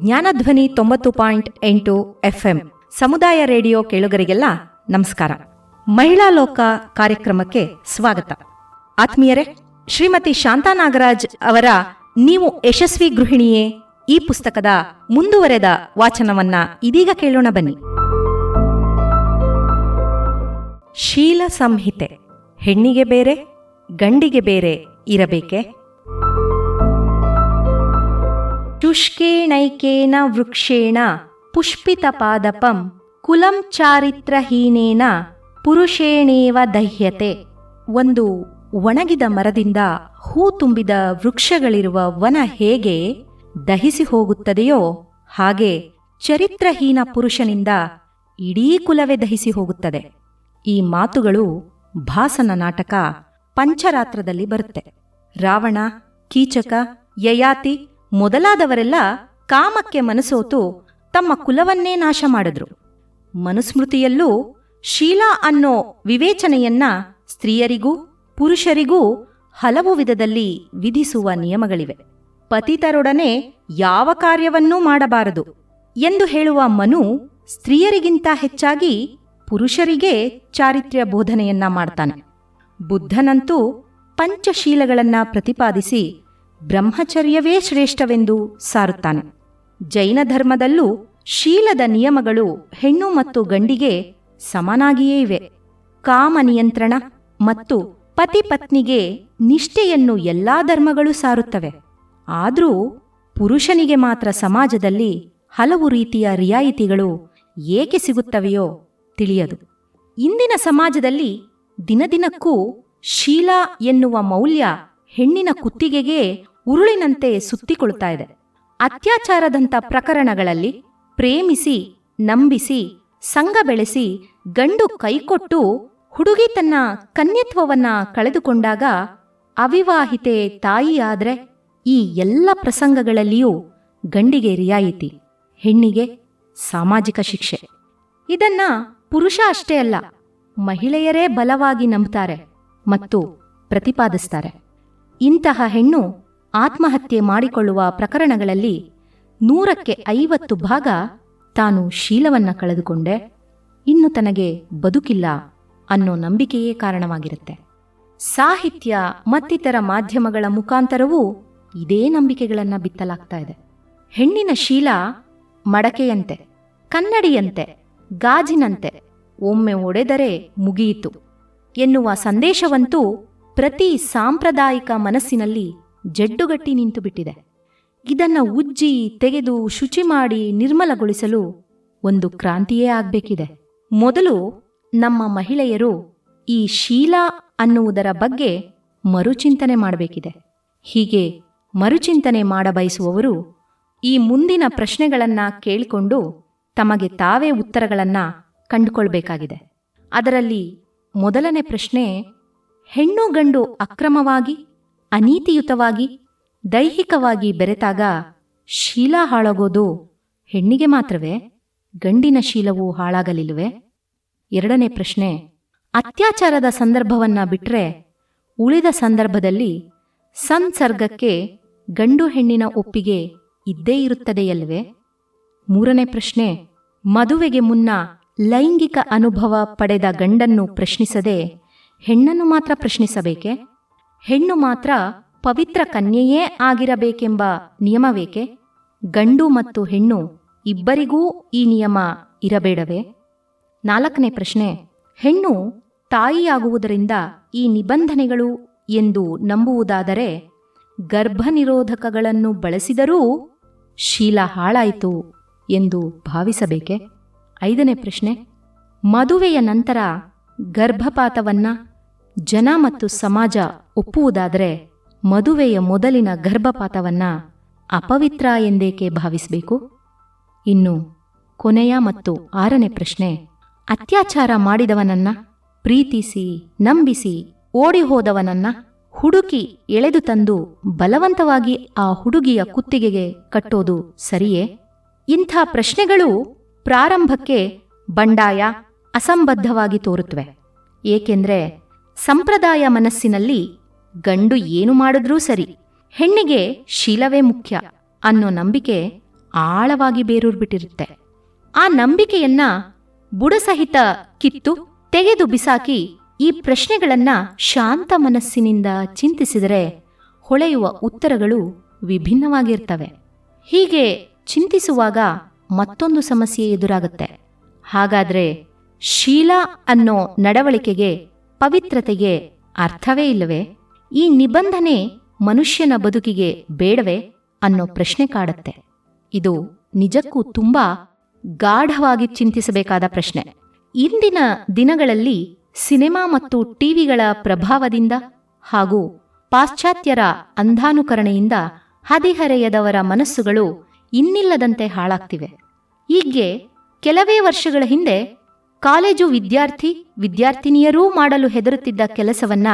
Jnanadhwani 90.8 FM ಸಮುದಾಯ radio ಕೇಳುಗರಿಗೆಲ್ಲ ನಮಸ್ಕಾರ. ಮಹಿಳಾ ಲೋಕ ಕಾರ್ಯಕ್ರಮಕ್ಕೆ ಸ್ವಾಗತ. ಆತ್ಮೀಯರೇ, ಶ್ರೀಮತಿ ಶಾಂತಾ ನಾಗರಾಜ್ ಅವರ ನೀವು ಯಶಸ್ವಿ ಗೃಹಿಣಿಯೇ ಈ ಪುಸ್ತಕದ ಮುಂದುವರೆದ ವಾಚನವನ್ನ ಇದೀಗ ಕೇಳೋಣ ಬನ್ನಿ. ಶೀಲ ಸಂಹಿತೆ. ಹೆಣ್ಣಿಗೆ ಬೇರೆ ಗಂಡಿಗೆ ಬೇರೆ ಇರಬೇಕೆ? ಶುಷ್ಕೇಣೈಕೇನ ವೃಕ್ಷೇಣ ಪುಷ್ಪಿತಪಾದಪಂ ಕುಲಂ ಚಾರಿತ್ರಹೀನೇನ ಪುರುಷೇಣೇವ ದಹ್ಯತೆ. ಒಂದು ಒಣಗಿದ ಮರದಿಂದ ಹೂ ತುಂಬಿದ ವೃಕ್ಷಗಳಿರುವ ವನ ಹೇಗೆ ದಹಿಸಿ ಹೋಗುತ್ತದೆಯೋ ಹಾಗೆ ಚರಿತ್ರಹೀನ ಪುರುಷನಿಂದ ಇಡೀ ಕುಲವೇ ದಹಿಸಿ ಹೋಗುತ್ತದೆ. ಈ ಮಾತುಗಳು ಭಾಸನ ನಾಟಕ ಪಂಚರಾತ್ರದಲ್ಲಿ ಬರುತ್ತೆ. ರಾವಣ, ಕೀಚಕ, ಯಯಾತಿ ಮೊದಲಾದವರೆಲ್ಲ ಕಾಮಕ್ಕೆ ಮನಸೋತು ತಮ್ಮ ಕುಲವನ್ನೇ ನಾಶ ಮಾಡಿದ್ರು. ಮನುಸ್ಮೃತಿಯಲ್ಲೂ ಶೀಲ ಅನ್ನೋ ವಿವೇಚನೆಯನ್ನ ಸ್ತ್ರೀಯರಿಗೂ ಪುರುಷರಿಗೂ ಹಲವು ವಿಧದಲ್ಲಿ ವಿಧಿಸುವ ನಿಯಮಗಳಿವೆ. ಪತಿತರೊಡನೆ ಯಾವ ಕಾರ್ಯವನ್ನೂ ಮಾಡಬಾರದು ಎಂದು ಹೇಳುವ ಮನು ಸ್ತ್ರೀಯರಿಗಿಂತ ಹೆಚ್ಚಾಗಿ ಪುರುಷರಿಗೆ ಚಾರಿತ್ರ್ಯ ಬೋಧನೆಯನ್ನ ಮಾಡ್ತಾನೆ. ಬುದ್ಧನಂತೂ ಪಂಚಶೀಲಗಳನ್ನ ಪ್ರತಿಪಾದಿಸಿ ಬ್ರಹ್ಮಚರ್ಯವೇ ಶ್ರೇಷ್ಠವೆಂದು ಸಾರುತ್ತಾನೆ. ಜೈನ ಧರ್ಮದಲ್ಲೂ ಶೀಲದ ನಿಯಮಗಳು ಹೆಣ್ಣು ಮತ್ತು ಗಂಡಿಗೆ ಸಮನಾಗಿಯೇ ಇವೆ. ಕಾಮ ನಿಯಂತ್ರಣ ಮತ್ತು ಪತಿಪತ್ನಿಗೆ ನಿಷ್ಠೆಯನ್ನು ಎಲ್ಲಾ ಧರ್ಮಗಳು ಸಾರುತ್ತವೆ. ಆದರೂ ಪುರುಷನಿಗೆ ಮಾತ್ರ ಸಮಾಜದಲ್ಲಿ ಹಲವು ರೀತಿಯ ರಿಯಾಯಿತಿಗಳು ಏಕೆ ಸಿಗುತ್ತವೆಯೋ ತಿಳಿಯದು. ಇಂದಿನ ಸಮಾಜದಲ್ಲಿ ದಿನದಿನಕ್ಕೂ ಶೀಲ ಎನ್ನುವ ಮೌಲ್ಯ ಹೆಣ್ಣಿನ ಕುತ್ತಿಗೆಗೆ ಉರುಳಿನಂತೆ ಸುತ್ತಿಕೊಳ್ತಾ ಇದೆ. ಅತ್ಯಾಚಾರದಂಥ ಪ್ರಕರಣಗಳಲ್ಲಿ ಪ್ರೇಮಿಸಿ ನಂಬಿಸಿ ಸಂಗ ಬೆಳೆಸಿ ಗಂಡು ಕೈಕೊಟ್ಟು ಹುಡುಗಿ ತನ್ನ ಕನ್ಯತ್ವವನ್ನ ಕಳೆದುಕೊಂಡಾಗ ಅವಿವಾಹಿತೆ ತಾಯಿಯಾದ್ರೆ ಈ ಎಲ್ಲ ಪ್ರಸಂಗಗಳಲ್ಲಿಯೂ ಗಂಡಿಗೆ ರಿಯಾಯಿತಿ, ಹೆಣ್ಣಿಗೆ ಸಾಮಾಜಿಕ ಶಿಕ್ಷೆ. ಇದನ್ನ ಪುರುಷ ಅಷ್ಟೇ ಅಲ್ಲ, ಮಹಿಳೆಯರೇ ಬಲವಾಗಿ ನಂಬ್ತಾರೆ ಮತ್ತು ಪ್ರತಿಪಾದಿಸ್ತಾರೆ. ಇಂತಹ ಹೆಣ್ಣು ಆತ್ಮಹತ್ಯೆ ಮಾಡಿಕೊಳ್ಳುವ ಪ್ರಕರಣಗಳಲ್ಲಿ 150% ತಾನು ಶೀಲವನ್ನ ಕಳೆದುಕೊಂಡೆ, ಇನ್ನು ತನಗೆ ಬದುಕಿಲ್ಲ ಅನ್ನೋ ನಂಬಿಕೆಯೇ ಕಾರಣವಾಗಿರುತ್ತೆ. ಸಾಹಿತ್ಯ ಮತ್ತಿತರ ಮಾಧ್ಯಮಗಳ ಮುಖಾಂತರವೂ ಇದೇ ನಂಬಿಕೆಗಳನ್ನು ಬಿತ್ತಲಾಗ್ತಾ ಇದೆ. ಹೆಣ್ಣಿನ ಶೀಲ ಮಡಕೆಯಂತೆ, ಕನ್ನಡಿಯಂತೆ, ಗಾಜಿನಂತೆ, ಒಮ್ಮೆ ಒಡೆದರೆ ಮುಗಿಯಿತು ಎನ್ನುವ ಸಂದೇಶವಂತೂ ಪ್ರತಿ ಸಾಂಪ್ರದಾಯಿಕ ಮನಸ್ಸಿನಲ್ಲಿ ಜಡ್ಡುಗಟ್ಟಿ ನಿಂತುಬಿಟ್ಟಿದೆ. ಇದನ್ನ ಉಜ್ಜಿ ತೆಗೆದು ಶುಚಿ ಮಾಡಿ ನಿರ್ಮಲಗೊಳಿಸಲು ಒಂದು ಕ್ರಾಂತಿಯೇ ಆಗಬೇಕಿದೆ. ಮೊದಲು ನಮ್ಮ ಮಹಿಳೆಯರು ಈ ಶೀಲ ಅನ್ನುವುದರ ಬಗ್ಗೆ ಮರುಚಿಂತನೆ ಮಾಡಬೇಕಿದೆ. ಹೀಗೆ ಮರುಚಿಂತನೆ ಮಾಡಬಯಸುವವರು ಈ ಮುಂದಿನ ಪ್ರಶ್ನೆಗಳನ್ನು ಕೇಳಿಕೊಂಡು ತಮಗೆ ತಾವೇ ಉತ್ತರಗಳನ್ನು ಕಂಡುಕೊಳ್ಬೇಕಾಗಿದೆ. ಅದರಲ್ಲಿ ಮೊದಲನೇ ಪ್ರಶ್ನೆ, ಹೆಣ್ಣು ಗಂಡು ಅಕ್ರಮವಾಗಿ ಅನೀತಿಯುತವಾಗಿ ದೈಹಿಕವಾಗಿ ಬೆರೆತಾಗ ಶೀಲ ಹಾಳಾಗೋದು ಹೆಣ್ಣಿಗೆ ಮಾತ್ರವೇ? ಗಂಡಿನ ಶೀಲವು ಹಾಳಾಗಲಿಲ್ಲವೇ? ಎರಡನೇ ಪ್ರಶ್ನೆ, ಅತ್ಯಾಚಾರದ ಸಂದರ್ಭವನ್ನ ಬಿಟ್ರೆ ಉಳಿದ ಸಂದರ್ಭದಲ್ಲಿ ಸಂಸರ್ಗಕ್ಕೆ ಗಂಡು ಹೆಣ್ಣಿನ ಒಪ್ಪಿಗೆ ಇದ್ದೇ ಇರುತ್ತದೆಯಲ್ವೇ? ಮೂರನೇ ಪ್ರಶ್ನೆ, ಮದುವೆಗೆ ಮುನ್ನ ಲೈಂಗಿಕ ಅನುಭವ ಪಡೆದ ಗಂಡನ್ನು ಪ್ರಶ್ನಿಸದೆ ಹೆಣ್ಣನ್ನು ಮಾತ್ರ ಪ್ರಶ್ನಿಸಬೇಕೆ? ಹೆಣ್ಣು ಮಾತ್ರ ಪವಿತ್ರ ಕನ್ಯೆಯೇ ಆಗಿರಬೇಕೆಂಬ ನಿಯಮವೇಕೆ? ಗಂಡು ಮತ್ತು ಹೆಣ್ಣು ಇಬ್ಬರಿಗೂ ಈ ನಿಯಮ ಇರಬೇಡವೇ? ನಾಲ್ಕನೇ ಪ್ರಶ್ನೆ, ಹೆಣ್ಣು ತಾಯಿಯಾಗುವುದರಿಂದ ಈ ನಿಬಂಧನೆಗಳು ಎಂದು ನಂಬುವುದಾದರೆ ಗರ್ಭನಿರೋಧಕಗಳನ್ನು ಬಳಸಿದರೂ ಶೀಲ ಹಾಳಾಯಿತು ಎಂದು ಭಾವಿಸಬೇಕೆ? ಐದನೇ ಪ್ರಶ್ನೆ, ಮದುವೆಯ ನಂತರ ಗರ್ಭಪಾತವನ್ನ ಜನ ಮತ್ತು ಸಮಾಜ ಒಪ್ಪುವುದಾದರೆ ಮದುವೆಯ ಮೊದಲಿನ ಗರ್ಭಪಾತವನ್ನ ಅಪವಿತ್ರ ಎಂದೇಕೆ ಭಾವಿಸಬೇಕು? ಇನ್ನು ಕೊನೆಯ ಮತ್ತು ಆರನೇ ಪ್ರಶ್ನೆ, ಅತ್ಯಾಚಾರ ಮಾಡಿದವನನ್ನ ಪ್ರೀತಿಸಿ ನಂಬಿಸಿ ಓಡಿ ಹೋದವನನ್ನ ಹುಡುಕಿ ಎಳೆದು ತಂದು ಬಲವಂತವಾಗಿ ಆ ಹುಡುಗಿಯ ಕುತ್ತಿಗೆಗೆ ಕಟ್ಟೋದು ಸರಿಯೇ? ಇಂಥ ಪ್ರಶ್ನೆಗಳು ಪ್ರಾರಂಭಕ್ಕೆ ಬಂಡಾಯ, ಅಸಂಬದ್ಧವಾಗಿ ತೋರುತ್ತವೆ. ಏಕೆಂದರೆ ಸಂಪ್ರದಾಯ ಮನಸ್ಸಿನಲ್ಲಿ ಗಂಡು ಏನು ಮಾಡಿದ್ರೂ ಸರಿ, ಹೆಣ್ಣಿಗೆ ಶೀಲವೇ ಮುಖ್ಯ ಅನ್ನೋ ನಂಬಿಕೆ ಆಳವಾಗಿ ಬೇರೂರ್ಬಿಟ್ಟಿರುತ್ತೆ. ಆ ನಂಬಿಕೆಯನ್ನ ಬುಡಸಹಿತ ಕಿತ್ತು ತೆಗೆದು ಬಿಸಾಕಿ ಈ ಪ್ರಶ್ನೆಗಳನ್ನ ಶಾಂತ ಮನಸ್ಸಿನಿಂದ ಚಿಂತಿಸಿದರೆ ಹೊಳೆಯುವ ಉತ್ತರಗಳು ವಿಭಿನ್ನವಾಗಿರ್ತವೆ. ಹೀಗೆ ಚಿಂತಿಸುವಾಗ ಮತ್ತೊಂದು ಸಮಸ್ಯೆ ಎದುರಾಗುತ್ತೆ. ಹಾಗಾದ್ರೆ ಶೀಲ ಅನ್ನೋ ನಡವಳಿಕೆಗೆ, ಪವಿತ್ರತೆಗೆ ಅರ್ಥವೇ ಇಲ್ಲವೇ? ಈ ನಿಬಂಧನೆ ಮನುಷ್ಯನ ಬದುಕಿಗೆ ಬೇಡವೇ ಅನ್ನೋ ಪ್ರಶ್ನೆ ಕಾಡುತ್ತೆ. ಇದು ನಿಜಕ್ಕೂ ತುಂಬಾ ಗಾಢವಾಗಿ ಚಿಂತಿಸಬೇಕಾದ ಪ್ರಶ್ನೆ. ಇಂದಿನ ದಿನಗಳಲ್ಲಿ ಸಿನೆಮಾ ಮತ್ತು ಟಿವಿಗಳ ಪ್ರಭಾವದಿಂದ ಹಾಗೂ ಪಾಶ್ಚಾತ್ಯರ ಅಂಧಾನುಕರಣೆಯಿಂದ ಹದಿಹರೆಯದವರ ಮನಸ್ಸುಗಳು ಇನ್ನಿಲ್ಲದಂತೆ ಹಾಳಾಗ್ತಿವೆ. ಹೀಗೆ ಕೆಲವೇ ವರ್ಷಗಳ ಹಿಂದೆ ಕಾಲೇಜು ವಿದ್ಯಾರ್ಥಿನಿಯರೂ ಮಾಡಲು ಹೆದರುತ್ತಿದ್ದ ಕೆಲಸವನ್ನ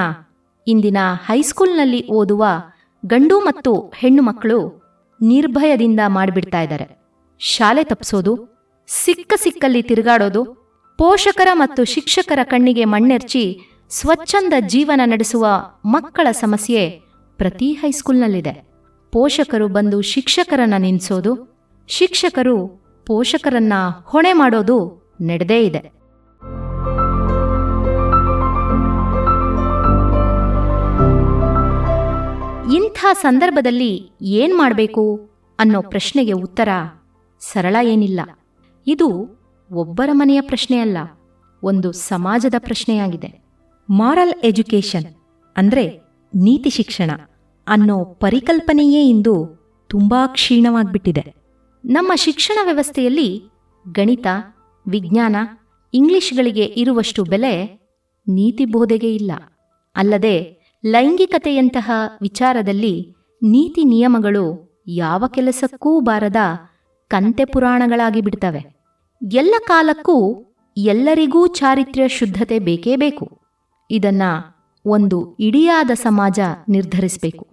ಇಂದಿನ ಹೈಸ್ಕೂಲ್ನಲ್ಲಿ ಓದುವ ಗಂಡು ಮತ್ತು ಹೆಣ್ಣು ಮಕ್ಕಳು ನಿರ್ಭಯದಿಂದ ಮಾಡಿಬಿಡ್ತಾ ಇದ್ದಾರೆ. ಶಾಲೆ ತಪ್ಪಿಸೋದು, ಸಿಕ್ಕಲ್ಲಿ ತಿರುಗಾಡೋದು, ಪೋಷಕರ ಮತ್ತು ಶಿಕ್ಷಕರ ಕಣ್ಣಿಗೆ ಮಣ್ಣೆರ್ಚಿ ಸ್ವಚ್ಛಂದ ಜೀವನ ನಡೆಸುವ ಮಕ್ಕಳ ಸಮಸ್ಯೆ ಪ್ರತಿ ಹೈಸ್ಕೂಲ್ನಲ್ಲಿದೆ. ಪೋಷಕರು ಬಂದು ಶಿಕ್ಷಕರನ್ನ ನಿಲ್ಲಿಸೋದು, ಶಿಕ್ಷಕರು ಪೋಷಕರನ್ನ ಹೊಣೆ ಮಾಡೋದು ನಡೆದೇ ಇದೆ. ಇಂಥ ಸಂದರ್ಭದಲ್ಲಿ ಏನ್ ಮಾಡಬೇಕು ಅನ್ನೋ ಪ್ರಶ್ನೆಗೆ ಉತ್ತರ ಸರಳ ಏನಿಲ್ಲ. ಇದು ಒಬ್ಬರ ಮನೆಯ ಪ್ರಶ್ನೆ ಅಲ್ಲ, ಒಂದು ಸಮಾಜದ ಪ್ರಶ್ನೆಯಾಗಿದೆ. ಮಾರಲ್ ಎಜುಕೇಶನ್ ಅಂದ್ರೆ ನೀತಿ ಶಿಕ್ಷಣ ಅನ್ನೋ ಪರಿಕಲ್ಪನೆಯೇ ಇಂದು ತುಂಬಾ ಕ್ಷೀಣವಾಗ್ಬಿಟ್ಟಿದೆ. ನಮ್ಮ ಶಿಕ್ಷಣ ವ್ಯವಸ್ಥೆಯಲ್ಲಿ ಗಣಿತ, ವಿಜ್ಞಾನ, ಇಂಗ್ಲಿಷ್ಗಳಿಗೆ ಇರುವಷ್ಟು ಬೆಲೆ ನೀತಿ ಬೋಧೆಗೆ ಇಲ್ಲ. ಅಲ್ಲದೆ ಲೈಂಗಿಕತೆಯಂತಹ ವಿಚಾರದಲ್ಲಿ ನೀತಿ ನಿಯಮಗಳು ಯಾವ ಕೆಲಸಕ್ಕೂ ಬಾರದ ಕಂತೆ ಪುರಾಣಗಳಾಗಿ ಬಿಡ್ತವೆ. ಎಲ್ಲ ಕಾಲಕ್ಕೂ ಎಲ್ಲರಿಗೂ ಚಾರಿತ್ರ್ಯ ಶುದ್ಧತೆ ಬೇಕೇ ಬೇಕು. ಇದನ್ನ ಒಂದು ಇಡಿಯಾದ ಸಮಾಜ ನಿರ್ಧರಿಸಬೇಕು.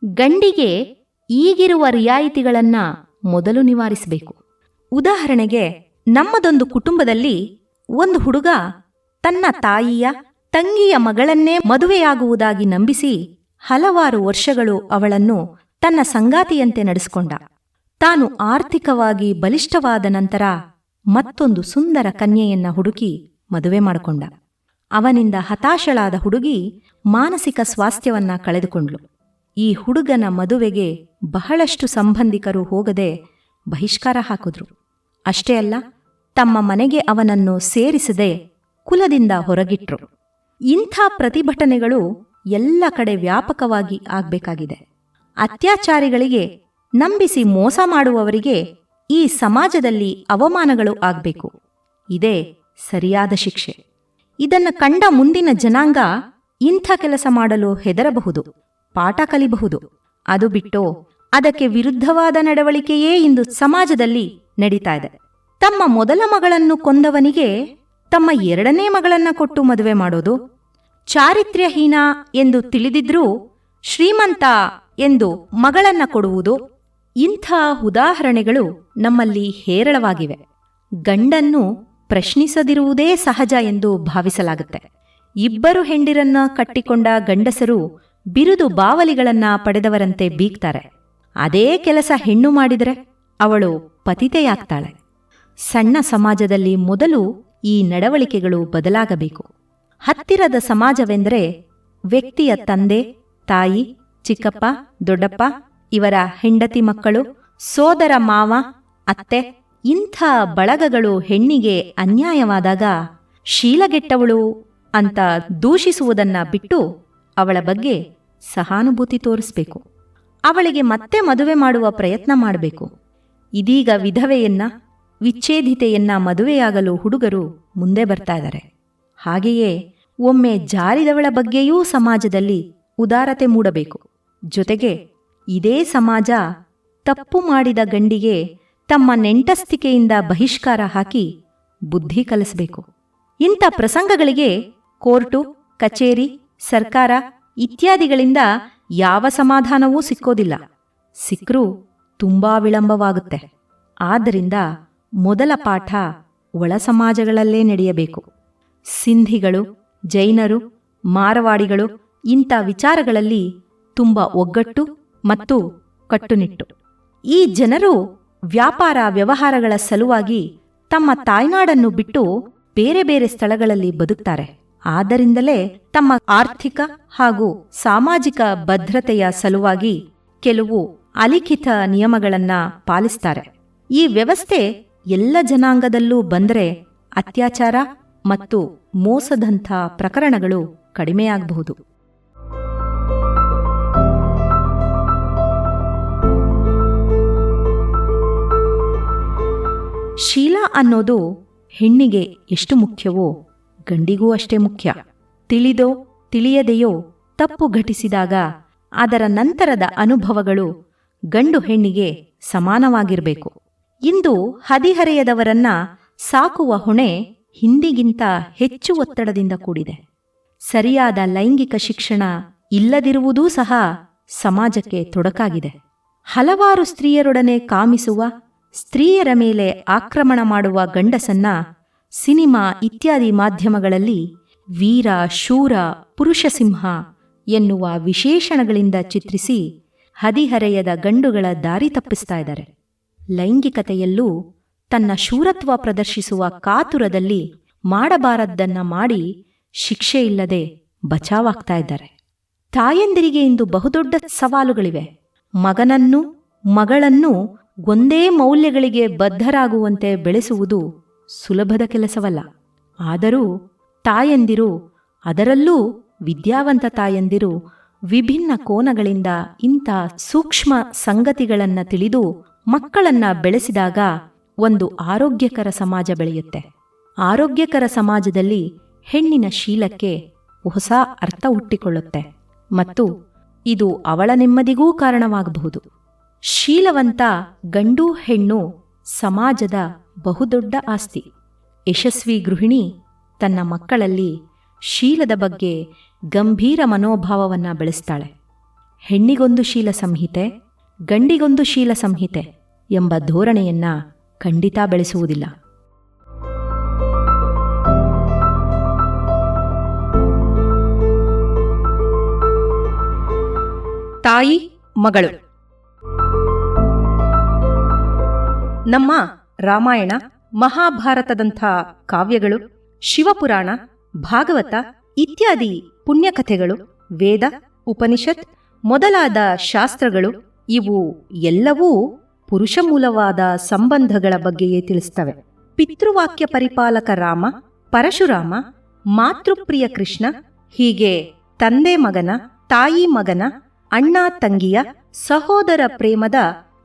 ಗಂಡಿಗೆ ಈಗಿರುವ ರಿಯಾಯಿತಿಗಳನ್ನ ಮೊದಲು ನಿವಾರಿಸಬೇಕು. ಉದಾಹರಣೆಗೆ, ನಮ್ಮದೊಂದು ಕುಟುಂಬದಲ್ಲಿ ಒಂದು ಹುಡುಗ ತನ್ನ ತಾಯಿಯ ತಂಗಿಯ ಮಗಳನ್ನೇ ಮದುವೆಯಾಗುವುದಾಗಿ ನಂಬಿಸಿ ಹಲವಾರು ವರ್ಷಗಳು ಅವಳನ್ನು ತನ್ನ ಸಂಗಾತಿಯಂತೆ ನಡೆಸಿಕೊಂಡ. ತಾನು ಆರ್ಥಿಕವಾಗಿ ಬಲಿಷ್ಠವಾದ ನಂತರ ಮತ್ತೊಂದು ಸುಂದರ ಕನ್ಯೆಯನ್ನ ಹುಡುಕಿ ಮದುವೆ ಮಾಡಿಕೊಂಡ. ಅವನಿಂದ ಹತಾಶಳಾದ ಹುಡುಗಿ ಮಾನಸಿಕ ಸ್ವಾಸ್ಥ್ಯವನ್ನ ಕಳೆದುಕೊಂಡ್ಳು. ಈ ಹುಡುಗನ ಮದುವೆಗೆ ಬಹಳಷ್ಟು ಸಂಬಂಧಿಕರು ಹೋಗದೆ ಬಹಿಷ್ಕಾರ ಹಾಕಿದ್ರು. ಅಷ್ಟೇ ಅಲ್ಲ, ತಮ್ಮ ಮನೆಗೆ ಅವನನ್ನು ಸೇರಿಸದೆ ಕುಲದಿಂದ ಹೊರಗಿಟ್ರು. ಇಂಥ ಪ್ರತಿಭಟನೆಗಳು ಎಲ್ಲ ಕಡೆ ವ್ಯಾಪಕವಾಗಿ ಆಗಬೇಕಾಗಿದೆ. ಅತ್ಯಾಚಾರಿಗಳಿಗೆ, ನಂಬಿಸಿ ಮೋಸ ಮಾಡುವವರಿಗೆ ಈ ಸಮಾಜದಲ್ಲಿ ಅವಮಾನಗಳು ಆಗಬೇಕು. ಇದೇ ಸರಿಯಾದ ಶಿಕ್ಷೆ. ಇದನ್ನು ಕಂಡ ಮುಂದಿನ ಜನಾಂಗ ಇಂಥ ಕೆಲಸ ಮಾಡಲು ಹೆದರಬಹುದು, ಪಾಠ ಕಲಿಬಹುದು. ಅದು ಬಿಟ್ಟು ಅದಕ್ಕೆ ವಿರುದ್ಧವಾದ ನಡವಳಿಕೆಯೇ ಇಂದು ಸಮಾಜದಲ್ಲಿ ನಡೀತಾ ಇದೆ. ತಮ್ಮ ಮೊದಲ ಮಗಳನ್ನು ಕೊಂದವನಿಗೆ ತಮ್ಮ ಎರಡನೇ ಮಗಳನ್ನ ಕೊಟ್ಟು ಮದುವೆ ಮಾಡೋದು, ಚಾರಿತ್ರ್ಯಹೀನ ಎಂದು ತಿಳಿದಿದ್ರೂ ಶ್ರೀಮಂತ ಎಂದು ಮಗಳನ್ನ ಕೊಡುವುದು, ಇಂಥ ಉದಾಹರಣೆಗಳು ನಮ್ಮಲ್ಲಿ ಹೇರಳವಾಗಿವೆ. ಗಂಡನ್ನು ಪ್ರಶ್ನಿಸದಿರುವುದೇ ಸಹಜ ಎಂದು ಭಾವಿಸಲಾಗುತ್ತೆ. ಇಬ್ಬರು ಹೆಂಡಿರನ್ನ ಕಟ್ಟಿಕೊಂಡ ಗಂಡಸರು ಬಿರುದು ಬಾವಲಿಗಳನ್ನ ಪಡೆದವರಂತೆ ಬೀಗ್ತಾರೆ. ಅದೇ ಕೆಲಸ ಹೆಣ್ಣು ಮಾಡಿದರೆ ಅವಳು ಪತಿತೆಯಾಗ್ತಾಳೆ. ಸಣ್ಣ ಸಮಾಜದಲ್ಲಿ ಮೊದಲು ಈ ನಡವಳಿಕೆಗಳು ಬದಲಾಗಬೇಕು. ಹತ್ತಿರದ ಸಮಾಜವೆಂದರೆ ವ್ಯಕ್ತಿಯ ತಂದೆ, ತಾಯಿ, ಚಿಕ್ಕಪ್ಪ, ದೊಡ್ಡಪ್ಪ, ಇವರ ಹೆಂಡತಿ ಮಕ್ಕಳು, ಸೋದರ ಮಾವ, ಅತ್ತೆ, ಇಂಥ ಬಳಗಗಳು ಹೆಣ್ಣಿಗೆ ಅನ್ಯಾಯವಾದಾಗ ಶೀಲಗೆಟ್ಟವಳು ಅಂತ ದೂಷಿಸುವುದನ್ನ ಬಿಟ್ಟು ಅವಳ ಬಗ್ಗೆ ಸಹಾನುಭೂತಿ ತೋರಿಸಬೇಕು. ಅವಳಿಗೆ ಮತ್ತೆ ಮದುವೆ ಮಾಡುವ ಪ್ರಯತ್ನ ಮಾಡಬೇಕು. ಇದೀಗ ವಿಧವೆಯನ್ನ, ವಿಚ್ಛೇದಿತೆಯನ್ನ ಮದುವೆಯಾಗಲು ಹುಡುಗರು ಮುಂದೆ ಬರ್ತಾ ಇದ್ದಾರೆ. ಹಾಗೆಯೇ ಒಮ್ಮೆ ಜಾರಿದವಳ ಬಗ್ಗೆಯೂ ಸಮಾಜದಲ್ಲಿ ಉದಾರತೆ ಮೂಡಬೇಕು. ಜೊತೆಗೆ ಇದೇ ಸಮಾಜ ತಪ್ಪು ಮಾಡಿದ ಗಂಡಿಗೆ ತಮ್ಮ ನೆಂಟಸ್ತಿಕೆಯಿಂದ ಬಹಿಷ್ಕಾರ ಹಾಕಿ ಬುದ್ಧಿ ಕಲಿಸಬೇಕು. ಇಂಥ ಪ್ರಸಂಗಗಳಿಗೆ ಕೋರ್ಟು, ಕಚೇರಿ, ಸರ್ಕಾರ ಇತ್ಯಾದಿಗಳಿಂದ ಯಾವ ಸಮಾಧಾನವೂ ಸಿಕ್ಕೋದಿಲ್ಲ. ಸಿಕ್ಕರೂ ತುಂಬಾ ವಿಳಂಬವಾಗುತ್ತೆ. ಆದ್ದರಿಂದ ಮೊದಲ ಪಾಠ ಒಳ ಸಮಾಜಗಳಲ್ಲೇ ನಡೆಯಬೇಕು. ಸಿಂಧಿಗಳು, ಜೈನರು, ಮಾರವಾಡಿಗಳು ಇಂಥ ವಿಚಾರಗಳಲ್ಲಿ ತುಂಬ ಒಗ್ಗಟ್ಟು ಮತ್ತು ಕಟ್ಟುನಿಟ್ಟು. ಈ ಜನರು ವ್ಯಾಪಾರ ವ್ಯವಹಾರಗಳ ಸಲುವಾಗಿ ತಮ್ಮ ತಾಯ್ನಾಡನ್ನು ಬಿಟ್ಟು ಬೇರೆ ಬೇರೆ ಸ್ಥಳಗಳಲ್ಲಿ ಬದುಕ್ತಾರೆ. ಆದ್ದರಿಂದಲೇ ತಮ್ಮ ಆರ್ಥಿಕ ಹಾಗೂ ಸಾಮಾಜಿಕ ಭದ್ರತೆಯ ಸಲುವಾಗಿ ಕೆಲವು ಅಲಿಖಿತ ನಿಯಮಗಳನ್ನ ಪಾಲಿಸ್ತಾರೆ. ಈ ವ್ಯವಸ್ಥೆ ಎಲ್ಲ ಜನಾಂಗದಲ್ಲೂ ಬಂದರೆ ಅತ್ಯಾಚಾರ ಮತ್ತು ಮೋಸದಂಥ ಪ್ರಕರಣಗಳು ಕಡಿಮೆಯಾಗಬಹುದು. ಶೀಲ ಅನ್ನೋದು ಹೆಣ್ಣಿಗೆ ಎಷ್ಟು ಮುಖ್ಯವೋ ಗಂಡಿಗೂ ಅಷ್ಟೇ ಮುಖ್ಯ. ತಿಳಿದೋ ತಿಳಿಯದೆಯೋ ತಪ್ಪು ಘಟಿಸಿದಾಗ ಅದರ ನಂತರದ ಅನುಭವಗಳು ಗಂಡು ಹೆಣ್ಣಿಗೆ ಸಮಾನವಾಗಿರಬೇಕು. ಇಂದು ಹದಿಹರೆಯದವರನ್ನ ಸಾಕುವ ಹೊಣೆ ಹಿಂದಿಗಿಂತ ಹೆಚ್ಚು ಒತ್ತಡದಿಂದ ಕೂಡಿದೆ. ಸರಿಯಾದ ಲೈಂಗಿಕ ಶಿಕ್ಷಣ ಇಲ್ಲದಿರುವುದೂ ಸಹ ಸಮಾಜಕ್ಕೆ ತೊಡಕಾಗಿದೆ. ಹಲವಾರು ಸ್ತ್ರೀಯರೊಡನೆ ಕಾಮಿಸುವ, ಸ್ತ್ರೀಯರ ಮೇಲೆ ಆಕ್ರಮಣ ಮಾಡುವ ಗಂಡಸನ್ನ ಸಿನಿಮಾ ಇತ್ಯಾದಿ ಮಾಧ್ಯಮಗಳಲ್ಲಿ ವೀರ, ಶೂರ, ಪುರುಷಸಿಂಹ ಎನ್ನುವ ವಿಶೇಷಣಗಳಿಂದ ಚಿತ್ರಿಸಿ ಹದಿಹರೆಯದ ಗಂಡುಗಳ ದಾರಿ ತಪ್ಪಿಸ್ತಾ ಇದ್ದಾರೆ. ಲೈಂಗಿಕತೆಯಲ್ಲೂ ತನ್ನ ಶೂರತ್ವ ಪ್ರದರ್ಶಿಸುವ ಕಾತುರದಲ್ಲಿ ಮಾಡಬಾರದ್ದನ್ನ ಮಾಡಿ ಶಿಕ್ಷೆ ಇಲ್ಲದೆ ಬಚಾವಾಗ್ತಾ ಇದ್ದಾರೆ. ತಾಯಂದಿರಿಗೆ ಇಂದು ಬಹುದೊಡ್ಡ ಸವಾಲುಗಳಿವೆ. ಮಗನನ್ನೂ ಮಗಳನ್ನೂ ಒಂದೇ ಮೌಲ್ಯಗಳಿಗೆ ಬದ್ಧರಾಗುವಂತೆ ಬೆಳೆಸುವುದು ಸುಲಭದ ಕೆಲಸವಲ್ಲ. ಆದರೂ ತಾಯಂದಿರು, ಅದರಲ್ಲೂ ವಿದ್ಯಾವಂತ ತಾಯಂದಿರು, ವಿಭಿನ್ನ ಕೋನಗಳಿಂದ ಇಂಥ ಸೂಕ್ಷ್ಮ ಸಂಗತಿಗಳನ್ನು ತಿಳಿದು ಮಕ್ಕಳನ್ನ ಬೆಳೆಸಿದಾಗ ಒಂದು ಆರೋಗ್ಯಕರ ಸಮಾಜ ಬೆಳೆಯುತ್ತೆ. ಆರೋಗ್ಯಕರ ಸಮಾಜದಲ್ಲಿ ಹೆಣ್ಣಿನ ಶೀಲಕ್ಕೆ ಹೊಸ ಅರ್ಥ ಹುಟ್ಟಿಕೊಳ್ಳುತ್ತೆ ಮತ್ತು ಇದು ಅವಳ ನೆಮ್ಮದಿಗೂ ಕಾರಣವಾಗಬಹುದು. ಶೀಲವಂತ ಗಂಡು ಹೆಣ್ಣು ಸಮಾಜದ ಬಹುದೊಡ್ಡ ಆಸ್ತಿ. ಯಶಸ್ವಿ ಗೃಹಿಣಿ ತನ್ನ ಮಕ್ಕಳಲ್ಲಿ ಶೀಲದ ಬಗ್ಗೆ ಗಂಭೀರ ಮನೋಭಾವವನ್ನು ಬೆಳೆಸ್ತಾಳೆ. ಹೆಣ್ಣಿಗೊಂದು ಶೀಲ ಸಂಹಿತೆ, ಗಂಡಿಗೊಂದು ಶೀಲ ಸಂಹಿತೆ ಎಂಬ ಧೋರಣೆಯನ್ನ ಖಂಡಿತ ಬೆಳೆಸುವುದಿಲ್ಲ. ತಾಯಿ ಮಗಳು. ನಮ್ಮ ರಾಮಾಯಣ, ಮಹಾಭಾರತದಂಥ ಕಾವ್ಯಗಳು, ಶಿವಪುರಾಣ, ಭಾಗವತ ಇತ್ಯಾದಿ ಪುಣ್ಯಕಥೆಗಳು, ವೇದ, ಉಪನಿಷತ್ ಮೊದಲಾದ ಶಾಸ್ತ್ರಗಳು ಇವು ಎಲ್ಲವೂ ಪುರುಷ ಮೂಲವಾದ ಸಂಬಂಧಗಳ ಬಗ್ಗೆಯೇ ತಿಳಿಸ್ತವೆ. ಪಿತೃವಾಕ್ಯ ಪರಿಪಾಲಕ ರಾಮ, ಪರಶುರಾಮ, ಮಾತೃಪ್ರಿಯ ಕೃಷ್ಣ, ಹೀಗೆ ತಂದೆ ಮಗನ, ತಾಯಿ ಮಗನ, ಅಣ್ಣ ತಂಗಿಯ, ಸಹೋದರ ಪ್ರೇಮದ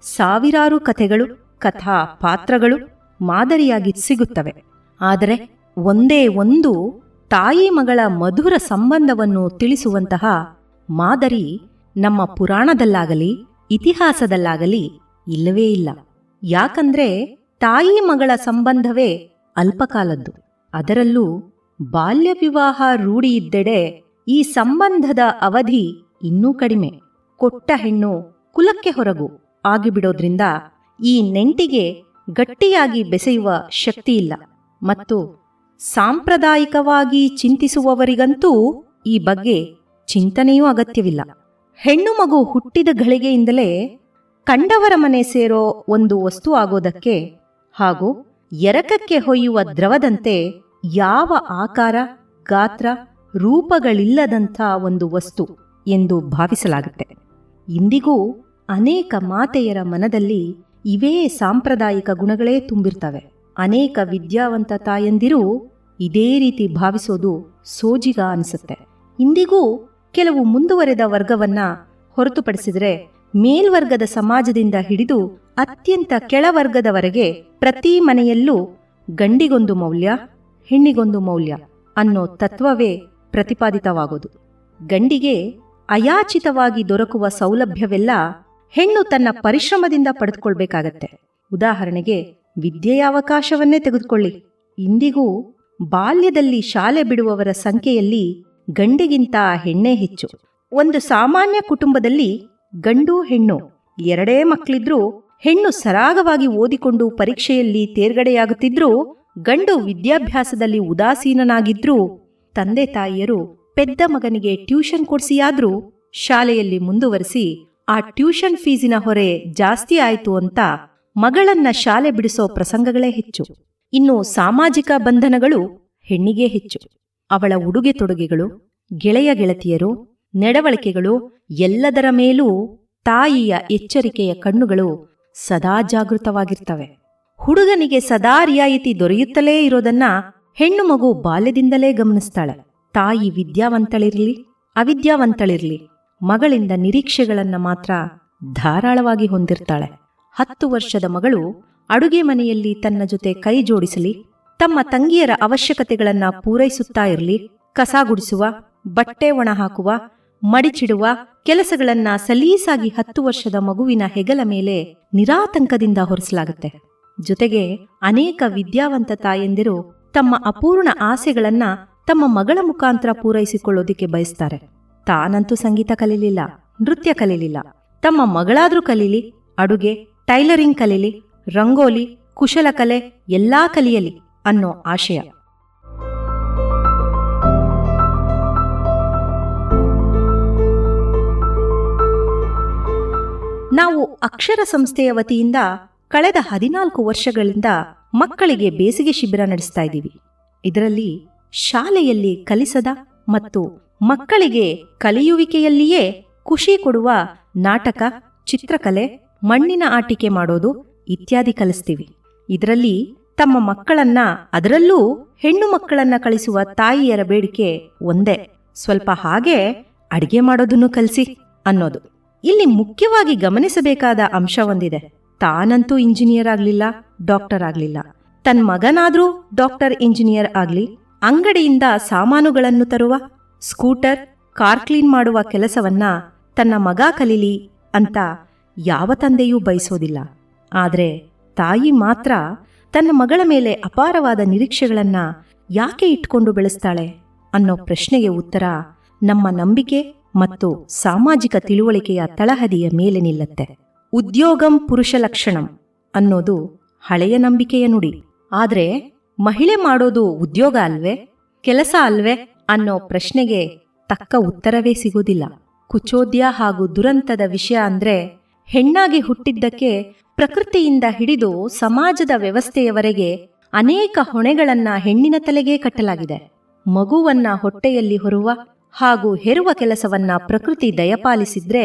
ಸಾವಿರಾರು ಕಥೆಗಳು, ಕಥಾ ಪಾತ್ರಗಳು ಮಾದರಿಯಾಗಿ ಸಿಗುತ್ತವೆ. ಆದರೆ ಒಂದೇ ಒಂದು ತಾಯಿ ಮಗಳ ಮಧುರ ಸಂಬಂಧವನ್ನು ತಿಳಿಸುವಂತಹ ಮಾದರಿ ನಮ್ಮ ಪುರಾಣದಲ್ಲಾಗಲಿ ಇತಿಹಾಸದಲ್ಲಾಗಲಿ ಇಲ್ಲವೇ ಇಲ್ಲ. ಯಾಕಂದ್ರೆ ತಾಯಿ ಮಗಳ ಸಂಬಂಧವೇ ಅಲ್ಪಕಾಲದ್ದು. ಅದರಲ್ಲೂ ಬಾಲ್ಯ ವಿವಾಹ ರೂಢಿಯಿದ್ದೆಡೆ ಈ ಸಂಬಂಧದ ಅವಧಿ ಇನ್ನೂ ಕಡಿಮೆ. ಕೊಟ್ಟ ಹೆಣ್ಣು ಕುಲಕ್ಕೆ ಹೊರಗು ಆಗಿಬಿಡೋದ್ರಿಂದ ಈ ನೆಂಟಿಗೆ ಗಟ್ಟಿಯಾಗಿ ಬೆಸೆಯುವ ಶಕ್ತಿಯಿಲ್ಲ. ಮತ್ತು ಸಾಂಪ್ರದಾಯಿಕವಾಗಿ ಚಿಂತಿಸುವವರಿಗಂತೂ ಈ ಬಗ್ಗೆ ಚಿಂತನೆಯೂ ಅಗತ್ಯವಿಲ್ಲ. ಹೆಣ್ಣು ಮಗು ಹುಟ್ಟಿದ ಗಳಿಗೆಯಿಂದಲೇ ಕಂಡವರ ಮನೆ ಸೇರೋ ಒಂದು ವಸ್ತು ಆಗೋದಕ್ಕೆ ಹಾಗೂ ಎರಕಕ್ಕೆ ಹೊಯ್ಯುವ ದ್ರವದಂತೆ ಯಾವ ಆಕಾರ, ಗಾತ್ರ, ರೂಪಗಳಿಲ್ಲದಂಥ ಒಂದು ವಸ್ತು ಎಂದು ಭಾವಿಸಲಾಗುತ್ತೆ. ಇಂದಿಗೂ ಅನೇಕ ಮಾತೆಯರ ಮನದಲ್ಲಿ ಇವೇ ಸಾಂಪ್ರದಾಯಿಕ ಗುಣಗಳೇ ತುಂಬಿರ್ತವೆ. ಅನೇಕ ವಿದ್ಯಾವಂತ ತಾಯಂದಿರು ಇದೇ ರೀತಿ ಭಾವಿಸೋದು ಸೋಜಿಗ ಅನಿಸುತ್ತೆ. ಇಂದಿಗೂ ಕೆಲವು ಮುಂದುವರೆದ ವರ್ಗವನ್ನ ಹೊರತುಪಡಿಸಿದರೆ ಮೇಲ್ವರ್ಗದ ಸಮಾಜದಿಂದ ಹಿಡಿದು ಅತ್ಯಂತ ಕೆಳವರ್ಗದವರೆಗೆ ಪ್ರತಿ ಮನೆಯಲ್ಲೂ ಗಂಡಿಗೊಂದು ಮೌಲ್ಯ, ಹೆಣ್ಣಿಗೊಂದು ಮೌಲ್ಯ ಅನ್ನೋ ತತ್ವವೇ ಪ್ರತಿಪಾದಿತವಾಗೋದು. ಗಂಡಿಗೆ ಅಯಾಚಿತವಾಗಿ ದೊರಕುವ ಸೌಲಭ್ಯವೆಲ್ಲ ಹೆಣ್ಣು ತನ್ನ ಪರಿಶ್ರಮದಿಂದ ಪಡೆದುಕೊಳ್ಬೇಕಾಗತ್ತೆ. ಉದಾಹರಣೆಗೆ ವಿದ್ಯೆಯ ಅವಕಾಶವನ್ನೇ ತೆಗೆದುಕೊಳ್ಳಿ. ಇಂದಿಗೂ ಬಾಲ್ಯದಲ್ಲಿ ಶಾಲೆ ಬಿಡುವವರ ಸಂಖ್ಯೆಯಲ್ಲಿ ಗಂಡಿಗಿಂತ ಹೆಣ್ಣೇ ಹೆಚ್ಚು. ಒಂದು ಸಾಮಾನ್ಯ ಕುಟುಂಬದಲ್ಲಿ ಗಂಡು ಹೆಣ್ಣು ಎರಡೇ ಮಕ್ಕಳಿದ್ರೂ ಹೆಣ್ಣು ಸರಾಗವಾಗಿ ಓದಿಕೊಂಡು ಪರೀಕ್ಷೆಯಲ್ಲಿ ತೇರ್ಗಡೆಯಾಗುತ್ತಿದ್ರೂ, ಗಂಡು ವಿದ್ಯಾಭ್ಯಾಸದಲ್ಲಿ ಉದಾಸೀನನಾಗಿದ್ರೂ ತಂದೆ ತಾಯಿಯರು ಪೆದ್ದ ಮಗನಿಗೆ ಟ್ಯೂಷನ್ ಕೊಡಿಸಿಯಾದ್ರೂ ಶಾಲೆಯಲ್ಲಿ ಮುಂದುವರಿಸಿ ಆ ಟ್ಯೂಷನ್ ಫೀಸಿನ ಹೊರೆ ಜಾಸ್ತಿ ಆಯಿತು ಅಂತ ಮಗಳನ್ನ ಶಾಲೆ ಬಿಡಿಸೋ ಪ್ರಸಂಗಗಳೇ ಹೆಚ್ಚು. ಇನ್ನು ಸಾಮಾಜಿಕ ಬಂಧನಗಳು ಹೆಣ್ಣಿಗೆ ಹೆಚ್ಚು. ಅವಳ ಉಡುಗೆ ತೊಡುಗೆಗಳು, ಗೆಳೆಯ ಗೆಳತಿಯರು, ನಡವಳಿಕೆಗಳು ಎಲ್ಲದರ ಮೇಲೂ ತಾಯಿಯ ಎಚ್ಚರಿಕೆಯ ಕಣ್ಣುಗಳು ಸದಾ ಜಾಗೃತವಾಗಿರ್ತವೆ. ಹುಡುಗನಿಗೆ ಸದಾ ರಿಯಾಯಿತಿ ದೊರೆಯುತ್ತಲೇ ಇರೋದನ್ನ ಹೆಣ್ಣು ಮಗು ಬಾಲ್ಯದಿಂದಲೇ ಗಮನಿಸ್ತಾಳೆ. ತಾಯಿ ವಿದ್ಯಾವಂತಳಿರ್ಲಿ ಅವಿದ್ಯಾವಂತಳಿರ್ಲಿ ಮಗಳಿಂದ ನಿರೀಕ್ಷೆಗಳನ್ನ ಮಾತ್ರ ಧಾರಾಳವಾಗಿ ಹೊಂದಿರ್ತಾಳೆ. 10 ವರ್ಷದ ಮಗಳು ಅಡುಗೆ ಮನೆಯಲ್ಲಿ ತನ್ನ ಜೊತೆ ಕೈ ಜೋಡಿಸಲಿ, ತಮ್ಮ ತಂಗಿಯರ ಅವಶ್ಯಕತೆಗಳನ್ನ ಪೂರೈಸುತ್ತಾ ಇರಲಿ, ಕಸ ಗುಡಿಸುವ, ಬಟ್ಟೆ ಒಣ ಹಾಕುವ, ಮಡಿಚಿಡುವ ಕೆಲಸಗಳನ್ನ ಸಲೀಸಾಗಿ 10 ವರ್ಷದ ಮಗುವಿನ ಹೆಗಲ ಮೇಲೆ ನಿರಾತಂಕದಿಂದ ಹೊರಿಸಲಾಗುತ್ತೆ. ಜೊತೆಗೆ ಅನೇಕ ವಿದ್ಯಾವಂತ ತಾಯಂದಿರು ತಮ್ಮ ಅಪೂರ್ಣ ಆಸೆಗಳನ್ನ ತಮ್ಮ ಮಗಳ ಮುಖಾಂತರ ಪೂರೈಸಿಕೊಳ್ಳೋದಿಕ್ಕೆ ಬಯಸ್ತಾರೆ. ತಾನಂತೂ ಸಂಗೀತ ಕಲೀಲಿಲ್ಲ, ನೃತ್ಯ ಕಲೀಲಿಲ್ಲ, ತಮ್ಮ ಮಗಳಾದ್ರೂ ಕಲೀಲಿ, ಅಡುಗೆ, ಟೈಲರಿಂಗ್ ಕಲೀಲಿ, ರಂಗೋಲಿ, ಕುಶಲಕಲೆ ಎಲ್ಲಾ ಕಲಿಯಲಿ ಅನ್ನೋ ಆಶಯ. ನಾವು ಅಕ್ಷರ ಸಂಸ್ಥೆಯ ವತಿಯಿಂದ ಕಳೆದ 14 ವರ್ಷಗಳಿಂದ ಮಕ್ಕಳಿಗೆ ಬೇಸಿಗೆ ಶಿಬಿರ ನಡೆಸ್ತಾ ಇದ್ದೀವಿ. ಇದರಲ್ಲಿ ಶಾಲೆಯಲ್ಲಿ ಕಲಿಸದ ಮತ್ತು ಮಕ್ಕಳಿಗೆ ಕಲಿಯುವಿಕೆಯಲ್ಲಿಯೇ ಖುಷಿ ಕೊಡುವ ನಾಟಕ, ಚಿತ್ರಕಲೆ, ಮಣ್ಣಿನ ಆಟಿಕೆ ಮಾಡೋದು ಇತ್ಯಾದಿ ಕಲಿಸ್ತೀವಿ. ಇದರಲ್ಲಿ ತಮ್ಮ ಮಕ್ಕಳನ್ನ, ಅದರಲ್ಲೂ ಹೆಣ್ಣು ಮಕ್ಕಳನ್ನ ಕಳಿಸುವ ತಾಯಿಯರ ಬೇಡಿಕೆ ಒಂದೇ, ಸ್ವಲ್ಪ ಹಾಗೆ ಅಡಿಗೆ ಮಾಡೋದನ್ನು ಕಲಿಸಿ ಅನ್ನೋದು. ಇಲ್ಲಿ ಮುಖ್ಯವಾಗಿ ಗಮನಿಸಬೇಕಾದ ಅಂಶ ಒಂದಿದೆ. ತಾನಂತೂ ಇಂಜಿನಿಯರ್ ಆಗ್ಲಿಲ್ಲ, ಡಾಕ್ಟರ್ ಆಗ್ಲಿಲ್ಲ, ತನ್ನ ಮಗನಾದ್ರೂ ಡಾಕ್ಟರ್, ಇಂಜಿನಿಯರ್ ಆಗ್ಲಿ, ಅಂಗಡಿಯಿಂದ ಸಾಮಾನುಗಳನ್ನು ತರುವ, ಸ್ಕೂಟರ್, ಕಾರ್ ಕ್ಲೀನ್ ಮಾಡುವ ಕೆಲಸವನ್ನ ತನ್ನ ಮಗ ಕಲೀಲಿ ಅಂತ ಯಾವ ತಂದೆಯೂ ಬಯಸೋದಿಲ್ಲ. ಆದರೆ ತಾಯಿ ಮಾತ್ರ ತನ್ನ ಮಗಳ ಮೇಲೆ ಅಪಾರವಾದ ನಿರೀಕ್ಷೆಗಳನ್ನ ಯಾಕೆ ಇಟ್ಕೊಂಡು ಬೆಳೆಸ್ತಾಳೆ ಅನ್ನೋ ಪ್ರಶ್ನೆಗೆ ಉತ್ತರ ನಮ್ಮ ನಂಬಿಕೆ ಮತ್ತು ಸಾಮಾಜಿಕ ತಿಳುವಳಿಕೆಯ ತಳಹದಿಯ ಮೇಲೆ ನಿಲ್ಲತ್ತೆ. ಉದ್ಯೋಗಂ ಪುರುಷ ಲಕ್ಷಣಂ ಅನ್ನೋದು ಹಳೆಯ ನಂಬಿಕೆಯ ನುಡಿ. ಆದ್ರೆ ಮಹಿಳೆ ಮಾಡೋದು ಉದ್ಯೋಗ ಅಲ್ವೇ, ಕೆಲಸ ಅಲ್ವೇ ಅನ್ನೋ ಪ್ರಶ್ನೆಗೆ ತಕ್ಕ ಉತ್ತರವೇ ಸಿಗೋದಿಲ್ಲ. ಕುಚೋದ್ಯ ಹಾಗೂ ದುರಂತದ ವಿಷಯ ಅಂದ್ರೆ, ಹೆಣ್ಣಾಗಿ ಹುಟ್ಟಿದ್ದಕ್ಕೆ ಪ್ರಕೃತಿಯಿಂದ ಹಿಡಿದು ಸಮಾಜದ ವ್ಯವಸ್ಥೆಯವರೆಗೆ ಅನೇಕ ಹೊಣೆಗಳನ್ನ ಹೆಣ್ಣಿನ ತಲೆಗೆ ಕಟ್ಟಲಾಗಿದೆ. ಮಗುವನ್ನ ಹೊಟ್ಟೆಯಲ್ಲಿ ಹೊರುವ ಹಾಗೂ ಹೆರುವ ಕೆಲಸವನ್ನ ಪ್ರಕೃತಿ ದಯಪಾಲಿಸಿದ್ರೆ,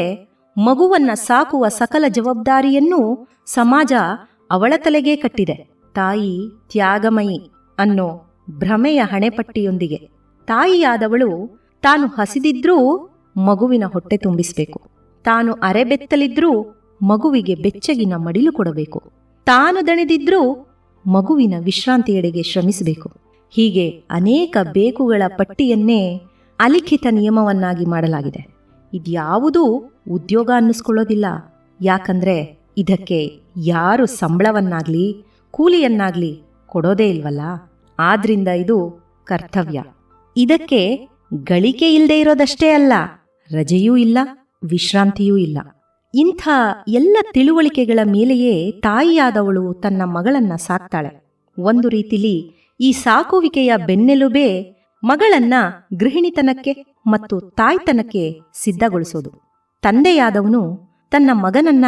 ಮಗುವನ್ನ ಸಾಕುವ ಸಕಲ ಜವಾಬ್ದಾರಿಯನ್ನೂ ಸಮಾಜ ಅವಳ ತಲೆಗೆ ಕಟ್ಟಿದೆ. ತಾಯಿ ತ್ಯಾಗಮಯಿ ಅನ್ನೋ ಭ್ರಮೆಯ ಹಣೆಪಟ್ಟಿಯೊಂದಿಗೆ ತಾಯಿಯಾದವಳು ತಾನು ಹಸಿದಿದ್ರೂ ಮಗುವಿನ ಹೊಟ್ಟೆ ತುಂಬಿಸಬೇಕು, ತಾನು ಅರೆಬೆತ್ತಲಿದ್ರೂ ಮಗುವಿಗೆ ಬೆಚ್ಚಗಿನ ಮಡಿಲು ಕೊಡಬೇಕು, ತಾನು ದಣಿದಿದ್ರೂ ಮಗುವಿನ ವಿಶ್ರಾಂತಿಯೆಡೆಗೆ ಶ್ರಮಿಸಬೇಕು. ಹೀಗೆ ಅನೇಕ ಬೇಕುಗಳ ಪಟ್ಟಿಯನ್ನೇ ಅಲಿಖಿತ ನಿಯಮವನ್ನಾಗಿ ಮಾಡಲಾಗಿದೆ. ಇದ್ಯಾವುದೂ ಉದ್ಯೋಗ ಅನ್ನಿಸ್ಕೊಳ್ಳೋದಿಲ್ಲ. ಯಾಕಂದ್ರೆ ಇದಕ್ಕೆ ಯಾರು ಸಂಬಳವನ್ನಾಗ್ಲಿ ಕೂಲಿಯನ್ನಾಗ್ಲಿ ಕೊಡೋದೇ ಇಲ್ವಲ್ಲ. ಆದ್ರಿಂದ ಇದು ಕರ್ತವ್ಯ. ಇದಕ್ಕೆ ಗಳಿಕೆ ಇಲ್ಲದೆ ಇರೋದಷ್ಟೇ ಅಲ್ಲ, ರಜೆಯೂ ಇಲ್ಲ, ವಿಶ್ರಾಂತಿಯೂ ಇಲ್ಲ. ಇಂಥ ಎಲ್ಲ ತಿಳುವಳಿಕೆಗಳ ಮೇಲೆಯೇ ತಾಯಿಯಾದವಳು ತನ್ನ ಮಗಳನ್ನ ಸಾಕ್ತಾಳೆ. ಒಂದು ರೀತಿಲಿ ಈ ಸಾಕುವಿಕೆಯ ಬೆನ್ನೆಲುಬೇ ಮಗಳನ್ನ ಗೃಹಿಣಿತನಕ್ಕೆ ಮತ್ತು ತಾಯ್ತನಕ್ಕೆ ಸಿದ್ಧಗೊಳಿಸೋದು. ತಂದೆಯಾದವನು ತನ್ನ ಮಗನನ್ನ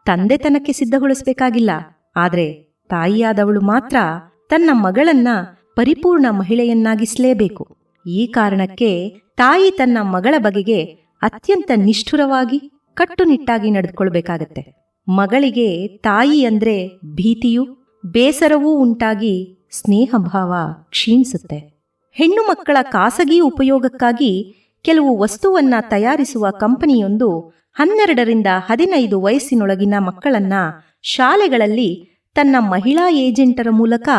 ತಂದೆತನಕ್ಕೆ ಸಿದ್ಧಗೊಳಿಸಬೇಕಾಗಿಲ್ಲ. ಆದ್ರೆ ತಾಯಿಯಾದವಳು ಮಾತ್ರ ತನ್ನ ಮಗಳನ್ನ ಪರಿಪೂರ್ಣ ಮಹಿಳೆಯನ್ನಾಗಿಸಲೇಬೇಕು. ಈ ಕಾರಣಕ್ಕೆ ತಾಯಿ ತನ್ನ ಮಗಳ ಬಗೆಗೆ ಅತ್ಯಂತ ನಿಷ್ಠುರವಾಗಿ ಕಟ್ಟುನಿಟ್ಟಾಗಿ ನಡೆದುಕೊಳ್ಬೇಕಾಗತ್ತೆ. ಮಗಳಿಗೆ ತಾಯಿ ಅಂದ್ರೆ ಭೀತಿಯೂ ಬೇಸರವೂ ಉಂಟಾಗಿ ಸ್ನೇಹಭಾವ ಕ್ಷೀಣಿಸುತ್ತೆ. ಹೆಣ್ಣು ಮಕ್ಕಳ ಖಾಸಗಿ ಉಪಯೋಗಕ್ಕಾಗಿ ಕೆಲವು ವಸ್ತುವನ್ನ ತಯಾರಿಸುವ ಕಂಪನಿಯೊಂದು 12ರಿಂದ 15 ವಯಸ್ಸಿನೊಳಗಿನ ಮಕ್ಕಳನ್ನ ಶಾಲೆಗಳಲ್ಲಿ ತನ್ನ ಮಹಿಳಾ ಏಜೆಂಟರ ಮೂಲಕ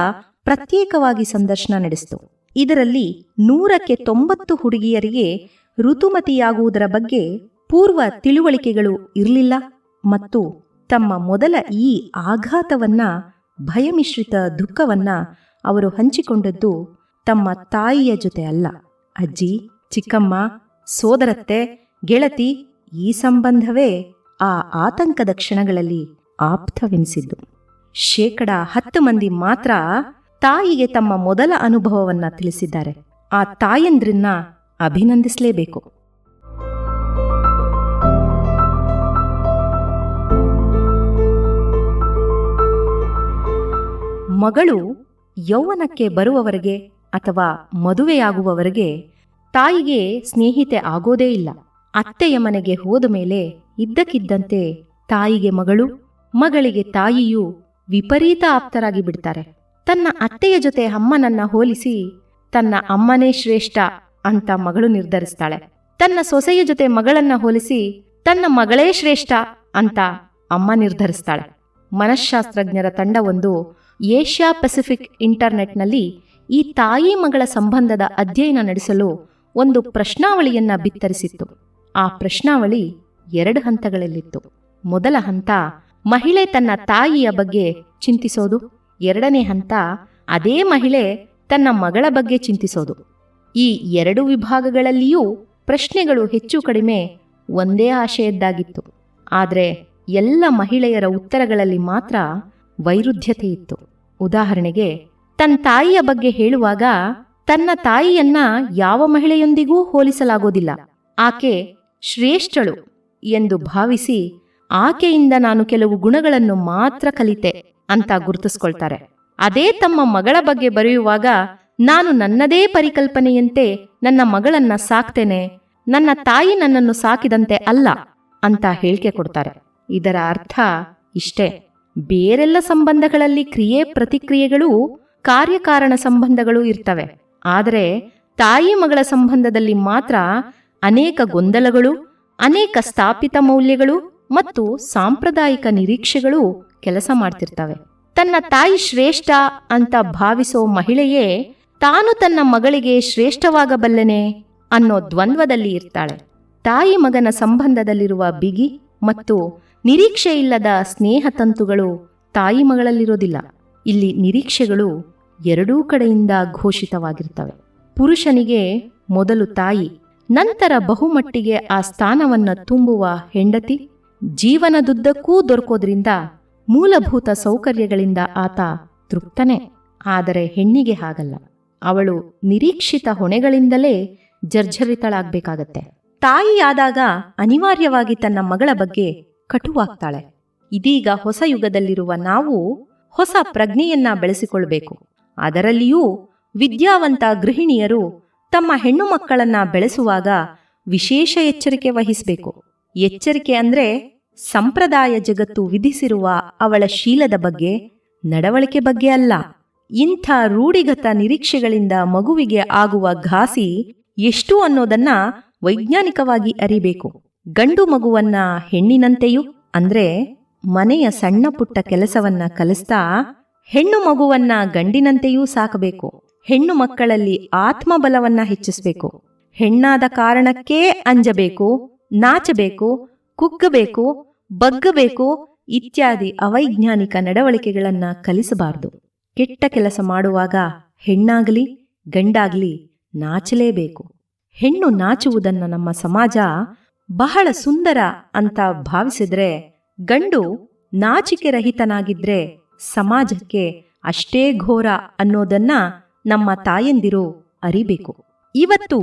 ಪ್ರತ್ಯೇಕವಾಗಿ ಸಂದರ್ಶನ ನಡೆಸಿತು. ಇದರಲ್ಲಿ 100ಕ್ಕೆ 90 ಹುಡುಗಿಯರಿಗೆ ಋತುಮತಿಯಾಗುವುದರ ಬಗ್ಗೆ ಪೂರ್ವ ತಿಳುವಳಿಕೆಗಳು ಇರಲಿಲ್ಲ ಮತ್ತು ತಮ್ಮ ಮೊದಲ ಈ ಆಘಾತವನ್ನ, ಭಯಮಿಶ್ರಿತ ದುಃಖವನ್ನ ಅವರು ಹಂಚಿಕೊಂಡದ್ದು ತಮ್ಮ ತಾಯಿಯ ಜೊತೆ ಅಲ್ಲ, ಅಜ್ಜಿ, ಚಿಕ್ಕಮ್ಮ, ಸೋದರತ್ತೆ, ಗೆಳತಿ ಈ ಸಂಬಂಧವೇ ಆ ಆತಂಕದ ಕ್ಷಣಗಳಲ್ಲಿ ಆಪ್ತವೆನಿಸಿದ್ದು. 10% ಮಂದಿ ಮಾತ್ರ ತಾಯಿಗೆ ತಮ್ಮ ಮೊದಲ ಅನುಭವವನ್ನ ತಿಳಿಸಿದ್ದಾರೆ. ಆ ತಾಯಂದ್ರನ್ನ ಅಭಿನಂದಿಸಲೇಬೇಕು. ಮಗಳು ಯೌವನಕ್ಕೆ ಬರುವವರೆಗೆ ಅಥವಾ ಮದುವೆಯಾಗುವವರೆಗೆ ತಾಯಿಗೆ ಸ್ನೇಹಿತೆ ಆಗೋದೇ ಇಲ್ಲ. ಅತ್ತೆಯ ಮನೆಗೆ ಹೋದ ಮೇಲೆ ಇದ್ದಕ್ಕಿದ್ದಂತೆ ತಾಯಿಗೆ ಮಗಳು, ಮಗಳಿಗೆ ತಾಯಿಯೂ ವಿಪರೀತ ಆಪ್ತರಾಗಿ ಬಿಡ್ತಾರೆ. ತನ್ನ ಅತ್ತೆಯ ಜೊತೆ ಅಮ್ಮನನ್ನ ಹೋಲಿಸಿ ತನ್ನ ಅಮ್ಮನೇ ಶ್ರೇಷ್ಠ ಅಂತ ಮಗಳು ನಿರ್ಧರಿಸ್ತಾಳೆ. ತನ್ನ ಸೊಸೆಯ ಜೊತೆ ಮಗಳನ್ನ ಹೋಲಿಸಿ ತನ್ನ ಮಗಳೇ ಶ್ರೇಷ್ಠ ಅಂತ ಅಮ್ಮ ನಿರ್ಧರಿಸ್ತಾಳೆ. ಮನಃಶಾಸ್ತ್ರಜ್ಞರ ತಂಡವೊಂದು ಏಷ್ಯಾ ಪೆಸಿಫಿಕ್ ಇಂಟರ್ನೆಟ್ನಲ್ಲಿ ಈ ತಾಯಿ ಮಗಳ ಸಂಬಂಧದ ಅಧ್ಯಯನ ನಡೆಸಲು ಒಂದು ಪ್ರಶ್ನಾವಳಿಯನ್ನ ಬಿತ್ತರಿಸಿತ್ತು. ಆ ಪ್ರಶ್ನಾವಳಿ 2 ಹಂತಗಳಲ್ಲಿತ್ತು. ಮೊದಲ ಹಂತ ಮಹಿಳೆ ತನ್ನ ತಾಯಿಯ ಬಗ್ಗೆ ಚಿಂತಿಸೋದು. 2ನೇ ಹಂತ ಅದೇ ಮಹಿಳೆ ತನ್ನ ಮಗಳ ಬಗ್ಗೆ ಚಿಂತಿಸೋದು. ಈ 2 ವಿಭಾಗಗಳಲ್ಲಿಯೂ ಪ್ರಶ್ನೆಗಳು ಹೆಚ್ಚು ಕಡಿಮೆ ಒಂದೇ ಆಶಯದ್ದಾಗಿತ್ತು. ಆದರೆ ಎಲ್ಲ ಮಹಿಳೆಯರ ಉತ್ತರಗಳಲ್ಲಿ ಮಾತ್ರ ವೈರುಧ್ಯತೆ ಇತ್ತು. ಉದಾಹರಣೆಗೆ, ತನ್ನ ತಾಯಿಯ ಬಗ್ಗೆ ಹೇಳುವಾಗ ತನ್ನ ತಾಯಿಯನ್ನ ಯಾವ ಮಹಿಳೆಯೊಂದಿಗೂ ಹೋಲಿಸಲಾಗೋದಿಲ್ಲ. ಆಕೆ ಶ್ರೇಷ್ಠಳು ಎಂದು ಭಾವಿಸಿ ಆಕೆಯಿಂದ ನಾನು ಕೆಲವು ಗುಣಗಳನ್ನು ಮಾತ್ರ ಕಲಿತೆ ಅಂತ ಗುರುತಿಸ್ಕೊಳ್ತಾರೆ. ಅದೇ ತಮ್ಮ ಮಗಳ ಬಗ್ಗೆ ಬರೆಯುವಾಗ ನಾನು ನನ್ನದೇ ಪರಿಕಲ್ಪನೆಯಂತೆ ನನ್ನ ಮಗಳನ್ನ ಸಾಕ್ತೇನೆ, ನನ್ನ ತಾಯಿ ನನ್ನನ್ನು ಸಾಕಿದಂತೆ ಅಲ್ಲ ಅಂತ ಹೇಳಿಕೆ ಕೊಡ್ತಾರೆ. ಇದರ ಅರ್ಥ ಇಷ್ಟೇ: ಬೇರೆಲ್ಲ ಸಂಬಂಧಗಳಲ್ಲಿ ಕ್ರಿಯೆ ಪ್ರತಿಕ್ರಿಯೆಗಳು, ಕಾರ್ಯಕಾರಣ ಸಂಬಂಧಗಳು ಇರ್ತವೆ. ಆದರೆ ತಾಯಿ ಮಗಳ ಸಂಬಂಧದಲ್ಲಿ ಮಾತ್ರ ಅನೇಕ ಗೊಂದಲಗಳು, ಅನೇಕ ಸ್ಥಾಪಿತ ಮೌಲ್ಯಗಳು ಮತ್ತು ಸಾಂಪ್ರದಾಯಿಕ ನಿರೀಕ್ಷೆಗಳು ಕೆಲಸ ಮಾಡ್ತಿರ್ತವೆ. ತನ್ನ ತಾಯಿ ಶ್ರೇಷ್ಠ ಅಂತ ಭಾವಿಸೋ ಮಹಿಳೆಯೇ ತಾನು ತನ್ನ ಮಗಳಿಗೆ ಶ್ರೇಷ್ಠವಾಗಬಲ್ಲೆನೆ ಅನ್ನೋ ದ್ವಂದ್ವದಲ್ಲಿ ಇರ್ತಾಳೆ. ತಾಯಿ ಮಗನ ಸಂಬಂಧದಲ್ಲಿರುವ ಬಿಗಿ ಮತ್ತು ನಿರೀಕ್ಷೆಯಿಲ್ಲದ ಸ್ನೇಹ ತಂತುಗಳು ತಾಯಿ ಮಗಳಲ್ಲಿರೋದಿಲ್ಲ. ಇಲ್ಲಿ ನಿರೀಕ್ಷೆಗಳು 2 ಕಡೆಯಿಂದ ಘೋಷಿತವಾಗಿರ್ತವೆ. ಪುರುಷನಿಗೆ ಮೊದಲು ತಾಯಿ, ನಂತರ ಬಹುಮಟ್ಟಿಗೆ ಆ ಸ್ಥಾನವನ್ನ ತುಂಬುವ ಹೆಂಡತಿ. ಜೀವನದುದ್ದಕ್ಕೂ ದೊರಕೋದ್ರಿಂದ ಮೂಲಭೂತ ಸೌಕರ್ಯಗಳಿಂದ ಆತ ತೃಪ್ತನೇ. ಆದರೆ ಹೆಣ್ಣಿಗೆ ಹಾಗಲ್ಲ. ಅವಳು ನಿರೀಕ್ಷಿತ ಹೊಣೆಗಳಿಂದಲೇ ಜರ್ಜರಿತಳಾಗಬೇಕಾಗತ್ತೆ. ತಾಯಿಯಾದಾಗ ಅನಿವಾರ್ಯವಾಗಿ ತನ್ನ ಮಗಳ ಬಗ್ಗೆ ಕಟುವಾಗ್ತಾಳೆ. ಇದೀಗ ಹೊಸ ಯುಗದಲ್ಲಿರುವ ನಾವು ಹೊಸ ಪ್ರಜ್ಞೆಯನ್ನ ಬೆಳೆಸಿಕೊಳ್ಬೇಕು. ಅದರಲ್ಲಿಯೂ ವಿದ್ಯಾವಂತ ಗೃಹಿಣಿಯರು ತಮ್ಮ ಹೆಣ್ಣು ಮಕ್ಕಳನ್ನ ಬೆಳೆಸುವಾಗ ವಿಶೇಷ ಎಚ್ಚರಿಕೆ ವಹಿಸಬೇಕು. ಎಚ್ಚರಿಕೆ ಅಂದ್ರೆ ಸಂಪ್ರದಾಯ ಜಗತ್ತು ವಿಧಿಸಿರುವ ಅವಳ ಶೀಲದ ಬಗ್ಗೆ, ನಡವಳಿಕೆ ಬಗ್ಗೆ ಅಲ್ಲ. ಇಂಥ ರೂಢಿಗತ ನಿರೀಕ್ಷೆಗಳಿಂದ ಮಗುವಿಗೆ ಆಗುವ ಘಾಸಿ ಎಷ್ಟು ಅನ್ನೋದನ್ನ ವೈಜ್ಞಾನಿಕವಾಗಿ ಅರಿಬೇಕು. ಗಂಡು ಮಗುವನ್ನ ಹೆಣ್ಣಿನಂತೆಯೂ, ಅಂದ್ರೆ ಮನೆಯ ಸಣ್ಣ ಪುಟ್ಟ ಕೆಲಸವನ್ನ ಕಲಿಸ್ತಾ, ಹೆಣ್ಣು ಮಗುವನ್ನ ಗಂಡಿನಂತೆಯೂ ಸಾಕಬೇಕು. ಹೆಣ್ಣು ಮಕ್ಕಳಲ್ಲಿ ಆತ್ಮಬಲವನ್ನ ಹೆಚ್ಚಿಸಬೇಕು. ಹೆಣ್ಣಾದ ಕಾರಣಕ್ಕೇ ಅಂಜಬೇಕು, ನಾಚಬೇಕು, ಕುಗ್ಗಬೇಕು, ಬಗ್ಗಬೇಕು ಇತ್ಯಾದಿ ಅವೈಜ್ಞಾನಿಕ ನಡವಳಿಕೆಗಳನ್ನ ಕಲಿಸಬಾರದು. ಕೆಟ್ಟ ಕೆಲಸ ಮಾಡುವಾಗ ಹೆಣ್ಣಾಗಲಿ ಗಂಡಾಗಲಿ ನಾಚಲೇಬೇಕು. ಹೆಣ್ಣು ನಾಚುವುದನ್ನ ನಮ್ಮ ಸಮಾಜ ಬಹಳ ಸುಂದರ ಅಂತ ಭಾವಿಸಿದ್ರೆ, ಗಂಡು ನಾಚಿಕೆ ರಹಿತನಾಗಿದ್ರೆ ಸಮಾಜಕ್ಕೆ ಅಷ್ಟೇ ಘೋರ ಅನ್ನೋದನ್ನ ನಮ್ಮ ತಾಯಂದಿರು ಅರಿಬೇಕು. ಇವತ್ತು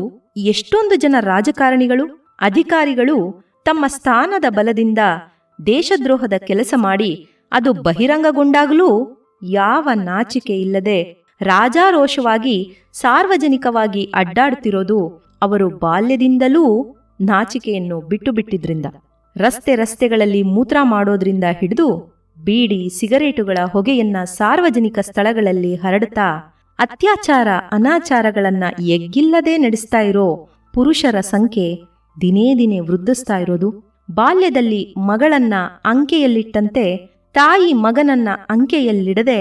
ಎಷ್ಟೊಂದು ಜನ ರಾಜಕಾರಣಿಗಳು, ಅಧಿಕಾರಿಗಳು ತಮ್ಮ ಸ್ಥಾನದ ಬಲದಿಂದ ದೇಶದ್ರೋಹದ ಕೆಲಸ ಮಾಡಿ ಅದು ಬಹಿರಂಗಗೊಂಡಾಗಲೂ ಯಾವ ನಾಚಿಕೆ ಇಲ್ಲದೆ ರಾಜಾರೋಷವಾಗಿ ಸಾರ್ವಜನಿಕವಾಗಿ ಅಡ್ಡಾಡುತ್ತಿರೋದು ಅವರು ಬಾಲ್ಯದಿಂದಲೂ ನಾಚಿಕೆಯನ್ನು ಬಿಟ್ಟು ಬಿಟ್ಟಿದ್ರಿಂದ. ರಸ್ತೆಗಳಲ್ಲಿ ಮೂತ್ರ ಮಾಡೋದ್ರಿಂದ ಹಿಡಿದು ಬೀಡಿ ಸಿಗರೇಟುಗಳ ಹೊಗೆಯನ್ನ ಸಾರ್ವಜನಿಕ ಸ್ಥಳಗಳಲ್ಲಿ ಹರಡುತ್ತಾ ಅತ್ಯಾಚಾರ ಅನಾಚಾರಗಳನ್ನ ಎಗ್ಗಿಲ್ಲದೆ ನಡೆಸ್ತಾ ಇರೋ ಪುರುಷರ ಸಂಖ್ಯೆ ದಿನೇ ದಿನೇ ವೃದ್ಧಿಸ್ತಾ ಇರೋದು. ಬಾಲ್ಯದಲ್ಲಿ ಮಗಳನ್ನ ಅಂಕೆಯಲ್ಲಿಟ್ಟಂತೆ ತಾಯಿ ಮಗನನ್ನ ಅಂಕೆಯಲ್ಲಿಡದೆ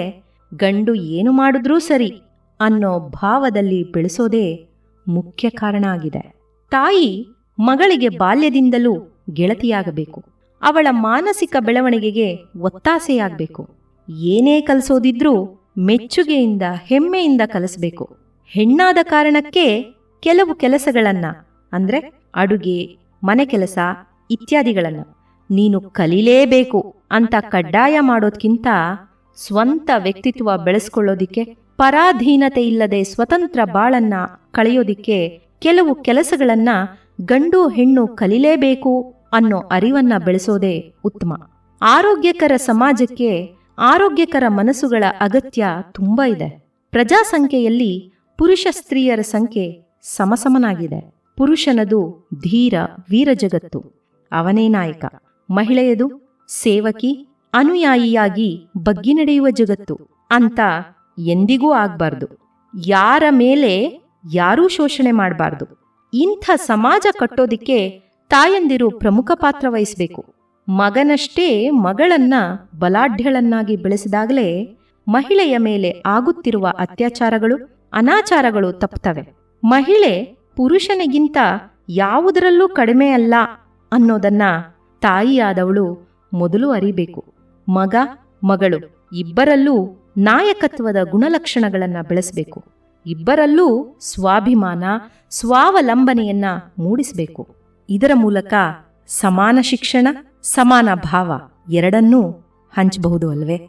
ಗಂಡು ಏನು ಮಾಡಿದ್ರೂ ಸರಿ ಅನ್ನೋ ಭಾವದಲ್ಲಿ ಬೆಳೆಸೋದೇ ಮುಖ್ಯ ಕಾರಣ ಆಗಿದೆ. ತಾಯಿ ಮಗಳಿಗೆ ಬಾಲ್ಯದಿಂದಲೂ ಗೆಳತಿಯಾಗಬೇಕು. ಅವಳ ಮಾನಸಿಕ ಬೆಳವಣಿಗೆಗೆ ಒತ್ತಾಸೆಯಾಗಬೇಕು. ಏನೇ ಕಲಿಸೋದಿದ್ರೂ ಮೆಚ್ಚುಗೆಯಿಂದ ಹೆಮ್ಮೆಯಿಂದ ಕಲಿಸಬೇಕು. ಹೆಣ್ಣಾದ ಕಾರಣಕ್ಕೆ ಕೆಲವು ಕೆಲಸಗಳನ್ನ, ಅಂದ್ರೆ ಅಡುಗೆ, ಮನೆ ಕೆಲಸ ಇತ್ಯಾದಿಗಳನ್ನ ನೀನು ಕಲೀಲೇಬೇಕು ಅಂತ ಕಡ್ಡಾಯ ಮಾಡೋದ್ಕಿಂತ ಸ್ವಂತ ವ್ಯಕ್ತಿತ್ವ ಬೆಳೆಸ್ಕೊಳ್ಳೋದಿಕ್ಕೆ, ಪರಾಧೀನತೆ ಇಲ್ಲದೆ ಸ್ವತಂತ್ರ ಬಾಳನ್ನ ಕಳೆಯೋದಿಕ್ಕೆ ಕೆಲವು ಕೆಲಸಗಳನ್ನ ಗಂಡು ಹೆಣ್ಣು ಕಲೀಲೇಬೇಕು ಅನ್ನೋ ಅರಿವನ್ನ ಬೆಳೆಸೋದೇ ಉತ್ತಮ. ಆರೋಗ್ಯಕರ ಸಮಾಜಕ್ಕೆ ಆರೋಗ್ಯಕರ ಮನಸ್ಸುಗಳ ಅಗತ್ಯ ತುಂಬ ಇದೆ. ಪ್ರಜಾಸಂಖ್ಯೆಯಲ್ಲಿ ಪುರುಷ ಸ್ತ್ರೀಯರ ಸಂಖ್ಯೆ ಸಮಸಮನಾಗಿದೆ. ಪುರುಷನದು ಧೀರ ವೀರ ಜಗತ್ತು, ಅವನೇ ನಾಯಕ. ಮಹಿಳೆಯದು ಸೇವಕಿ ಅನುಯಾಯಿಯಾಗಿ ಬಗ್ಗಿ ನಡೆಯುವ ಜಗತ್ತು ಅಂತ ಎಂದಿಗೂ ಆಗ್ಬಾರ್ದು. ಯಾರ ಮೇಲೆ ಯಾರೂ ಶೋಷಣೆ ಮಾಡಬಾರ್ದು. ಇಂಥ ಸಮಾಜ ಕಟ್ಟೋದಿಕ್ಕೆ ತಾಯಂದಿರು ಪ್ರಮುಖ ಪಾತ್ರ ವಹಿಸಬೇಕು. ಮಗನಷ್ಟೇ ಮಗಳನ್ನ ಬಲಾಢ್ಯಳನ್ನಾಗಿ ಬೆಳೆಸಿದಾಗಲೇ ಮಹಿಳೆಯ ಮೇಲೆ ಆಗುತ್ತಿರುವ ಅತ್ಯಾಚಾರಗಳು ಅನಾಚಾರಗಳು ತಪ್ಪುತ್ತವೆ. ಮಹಿಳೆ ಪುರುಷನಿಗಿಂತ ಯಾವುದರಲ್ಲೂ ಕಡಿಮೆ ಅಲ್ಲ ಅನ್ನೋದನ್ನ ತಾಯಿಯಾದವಳು ಮೊದಲು ಅರಿಬೇಕು. ಮಗ ಮಗಳು ಇಬ್ಬರಲ್ಲೂ ನಾಯಕತ್ವದ ಗುಣಲಕ್ಷಣಗಳನ್ನು ಬೆಳೆಸಬೇಕು. ಇಬ್ಬರಲ್ಲೂ ಸ್ವಾಭಿಮಾನ ಸ್ವಾವಲಂಬನೆಯನ್ನ ಮೂಡಿಸಬೇಕು. ಇದರ ಮೂಲಕ ಸಮಾನ ಶಿಕ್ಷಣ ಸಮಾನ ಭಾವ ಎರಡನ್ನೂ ಹಂಚಬಹುದು ಅಲ್ವೇ?